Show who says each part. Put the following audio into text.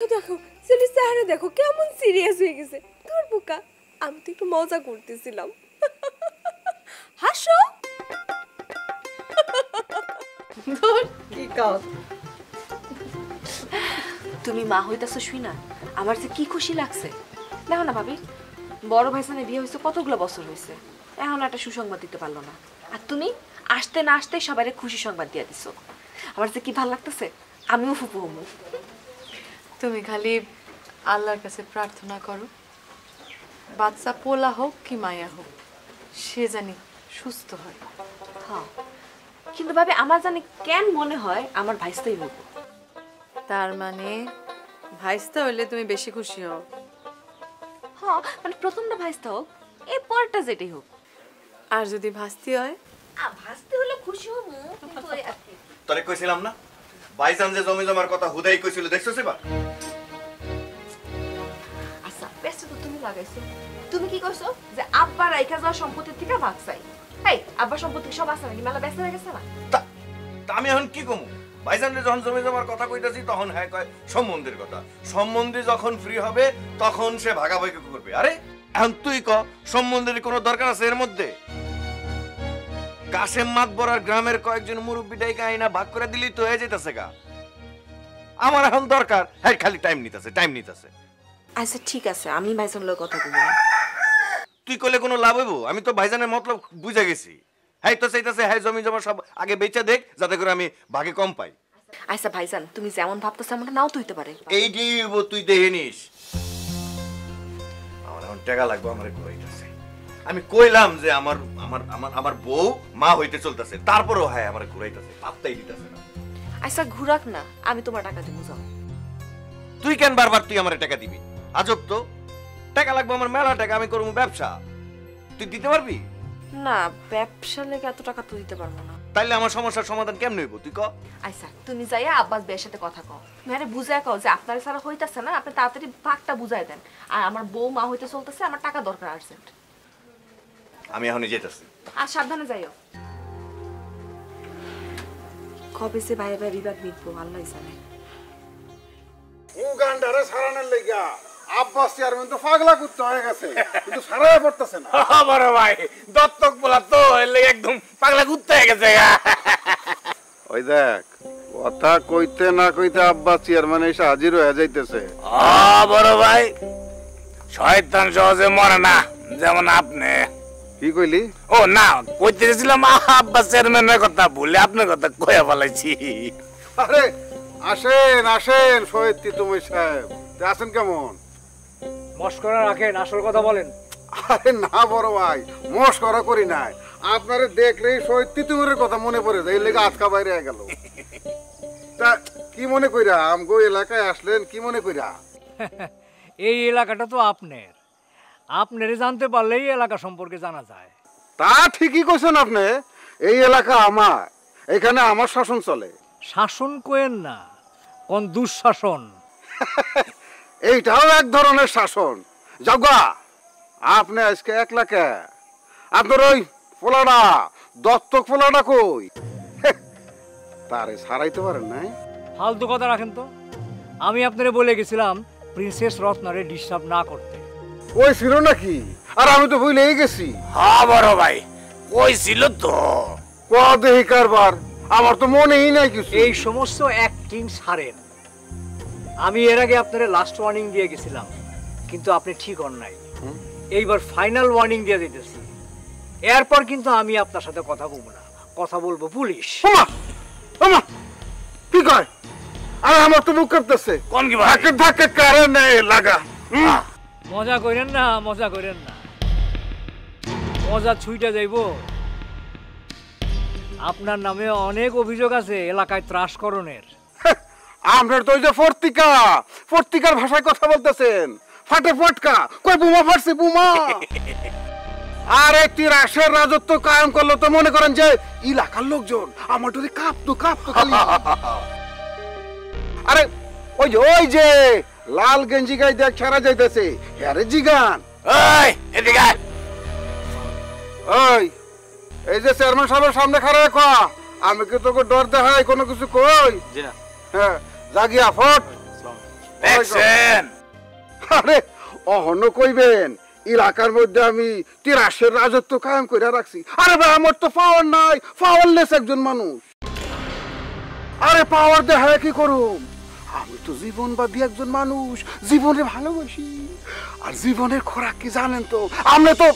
Speaker 1: দেখো ছেলের চেহারা দেখো কেমন সিরিয়াস হয়ে গেছে। তোর বোকা, আমি তো একটু মজা করতেছিলাম। হাসো।
Speaker 2: কি কাজ?
Speaker 3: তুমি মা হইতাছো শুই না, আমার যে কি খুশি লাগছে। দেখো না ভাবি, বড় ভাইসানে বিয়ে হয়েছে কতগুলো বছর হয়েছে, এখন একটা সুসংবাদ দিতে পারলো না। আর তুমি আসতে না আসতে সবাই খুশি সংবাদ দিয়ে দিছো। আমার যে কি ভালো লাগতেছে, আমিও ফুপু হমু।
Speaker 2: তুমি খালি আল্লাহর কাছে প্রার্থনা করো, বাচ্চা পোলা হোক কি মায়া হোক, সে জানি সুস্থ হয়।
Speaker 3: হ্যাঁ, কিন্তু ভাবি আমার জানি কেন মনে হয় আমার ভাইস্তাই হইব।
Speaker 2: তার মানে ভাইস্তা হইলে তুমি বেশি খুশি হও?
Speaker 3: হ্যাঁ, মানে প্রথমটা ভাইস্তা হোক, এই পরটা যেটাই হোক।
Speaker 2: আর যদি ভাস্তি হয়?
Speaker 3: ভাসতে হলে খুশি হবো, কিন্তু ওই আর কি।
Speaker 4: তোরে কইছিলাম না ভাইজান যে জমি জমার কথা হুদাই কইছিল, দেখছস এবার?
Speaker 3: আচ্ছা বেশ, তো তুমি লাগাইছো। তুমি কি কইছো যে আব্বা রাইখা যাওয়া সম্পত্তি থেকে ভাগ চাই? এই আব্বা সম্পত্তি সব আছে নাকি, মেলা ব্যস্ত হয়ে গেছে না?
Speaker 4: তা আমি এখন কি কমু? ভাইজান যে যখন জমি জমার কথা কইতাছি তখন হ্যাঁ কয় সম্বন্ধের কথা। সম্বন্ধে যখন ফ্রি হবে তখন সে ভাগাভাগি করবে। আরে এখন তুই ক সম্বন্ধের কোনো দরকার আছে এর মধ্যে? কাশেম মাতবর আর গ্রামের কয়েকজন মুরব্বী ডাইকা আইনা ভাগ করে দিলেই তো হয়ে যেতেছে গা। আমার এখন দরকার হ্যাঁ খালি টাইম নিতেছে।
Speaker 3: আচ্ছা ঠিক আছে, আমি ভাইজান লগে কথা কইব।
Speaker 4: তুই কইলে কোনো লাভ হইব? আমি তো ভাইজানের মতলব বুঝা গেছি। হ্যাঁ তো চাইতেছে হ্যাঁ জমি জমা সব আগে বেচা দেখ, যাতে করে আমি ভাগে কম পাই।
Speaker 3: আচ্ছা ভাইজান, তুমি যেমন ভাবতেছ এমনটা নাও তো হইতে পারে।
Speaker 4: এই দিব তুই দেখে নিস। আমার এখন টাকা লাগবে, আমার ঘুরাইতেছে। আমি কইলাম যে আমার আমার আমার আমার বউ মা হইতে চলতেছে, তারপরেও হ্যাঁ আমার ঘুরাইতেছে, পাত্তাই দিতেছে না।
Speaker 3: আচ্ছা ঘুরাক না, আমি তোমার টাকা দিব যাও।
Speaker 4: তুই কেন বারবার তুই আমার টাকা দিবি? আজব তো। টাকা লাগবে আমার, মেলা টাকা, আমি করবো ব্যবসা। তুই দিতে পারবি
Speaker 3: না? ব্যবসা লেগে এত টাকা তো দিতে পারবো না।
Speaker 4: তাইলে আমার সমস্যার সমাধান কেমন হইব তুই ক?
Speaker 3: আচ্ছা তুমি যাইয়া আব্বাস ভাইয়ের সাথে কথা কও, মানে বুঝায় কও যে আপনার ছাড়া হইতাছে না, আপনি তাড়াতাড়ি ভাগটা বুঝাই দেন। আর আমার বউ মা হইতে চলতেছে, আমার টাকা দরকার আর্জেন্ট।
Speaker 4: আমি এখনই যেতেছি।
Speaker 3: আর সাবধানে যাইও। কবে সে ভাই ভাই বিবাদ মিটবো আল্লাহ জানে।
Speaker 5: উগান্ডারে সারানোর লাগা আব্বাস চেয়ারম্যান তো পাগলা কুত্তা হয়ে গেছে, কিন্তু সারাই পড়তেছে না।
Speaker 6: বড় ভাই দত্তক বলা তো এলে একদম পাগলা কুত্তা হয়ে গেছে।
Speaker 5: ওই দেখ, কথা কইতে না কইতে আব্বাস চেয়ারম্যান এসে হাজির হয়ে যাইতেছে।
Speaker 6: বড় ভাই শয়তান সহজে মরে না, যেমন আপনি।
Speaker 5: কি কইলি?
Speaker 6: ও না, কইতে গেছিলাম আব্বাস চেয়ারম্যানের কথা, ভুলে আপনার কথা কইয়া ফেলাইছি।
Speaker 5: আরে আসেন আসেন সৈয়দটি তুমি সাহেব, আছেন কেমন?
Speaker 7: মস্করা রাখেন, আসল কথা বলেন।
Speaker 5: আরে না বড় ভাই, মস্করা করি নাই, আপনারে দেখলেই সৈয়দটি তোমার কথা মনে পড়ে যায়, এই লেগে আজকা বাইরে গেল। তা কি মনে কইরা আমগো এলাকায় আসলেন, কি মনে কইরা?
Speaker 7: এই এলাকাটা তো আপনারে জানতে পারলেই এলাকা সম্পর্কে জানা যায়।
Speaker 5: তা ঠিকই কইছেন আপনি, এই এলাকা আমার, এখানে আমার শাসন চলে।
Speaker 7: শাসন কোয়েন না, কোন দুঃশাসন।
Speaker 5: এইটাও এক ধরনের শাসন। জগা আপনি আজকে একলা কে? আপনার ওই পোলাটা দত্তক পোলাটা কই? তারে ছাড়াইতে পারেন নাই?
Speaker 7: ফালতু কথা রাখেন তো। আমি আপনারে বলে গেছিলাম প্রিন্সেস রত্নারে ডিস্টার্ব না করতে।
Speaker 5: ওই ছিল নাকি? আর আমি তো ভুলেই গেছি।
Speaker 6: হ্যাঁ বড় ভাই কইছিল তো।
Speaker 5: দেহি কারবার, আমার তো মনেই নাই কিছু।
Speaker 7: এই সমস্ত অ্যাক্টিং ছাড়েন। আমি এর আগে আপনারে লাস্ট ওয়ার্নিং দিয়ে গেছিলাম, কিন্তু আপনি ঠিক হন নাই। এইবার ফাইনাল ওয়ার্নিং দিয়ে দিতেছি, এরপর কিন্তু আমি আপনার সাথে কথা বলবো না, কথা বলবো পুলিশ।
Speaker 5: কি কয়? আরে আমার তো বুক কাঁপতেছে।
Speaker 6: কোন কি ভাই?
Speaker 5: ধাক্কা ধাক্কা কারণ নাই লাগা।
Speaker 7: মজা করেন না, মজা করেন না, মজা ছুইটা যাইব। আপনার নামে অনেক অভিযোগ আছে এলাকায় ত্রাসকরণের।
Speaker 5: আপনার তো ওই যে পত্রিকার ভাষায় কথা বলতেছেন, ফাটে ফটকা, কই বোমা ফাটছে বোমা। আর একটি রাশের রাজত্ব কায়েম করলো তো মনে করেন যে এলাকার লোকজন আমার তো কাঁপতো খালি। আরে ওই যে লাল গেঞ্জি গায়ে দেখ ছাড়া যাইতেছে, হ্যারে জিগান।
Speaker 6: ওই এদিকে আয়।
Speaker 5: ওই এই যে চেয়ারম্যান সাহেবের সামনে খাড়া কয়া, আমি কি তোকে ডর দেখাই কোনো কিছু কই?
Speaker 6: জি না।
Speaker 5: হ্যাঁ জাগিয়া ফট।
Speaker 6: দেখছেন?
Speaker 5: আরে অহন্য কইবেন এলাকার মধ্যে আমি তিরাশের রাজত্ব কায়েম করে রাখছি। আরে ভাই আমার তো পাওয়ার নাই, পাওয়ারলেস একজন মানুষ। আরে পাওয়ার দেখায় কি করুম? আমি তো জীবনবাদী একজন মানুষ, জীবনে ভালোবাসি। আর জীবনের খোরাক কি জানেন তো? আমরা তো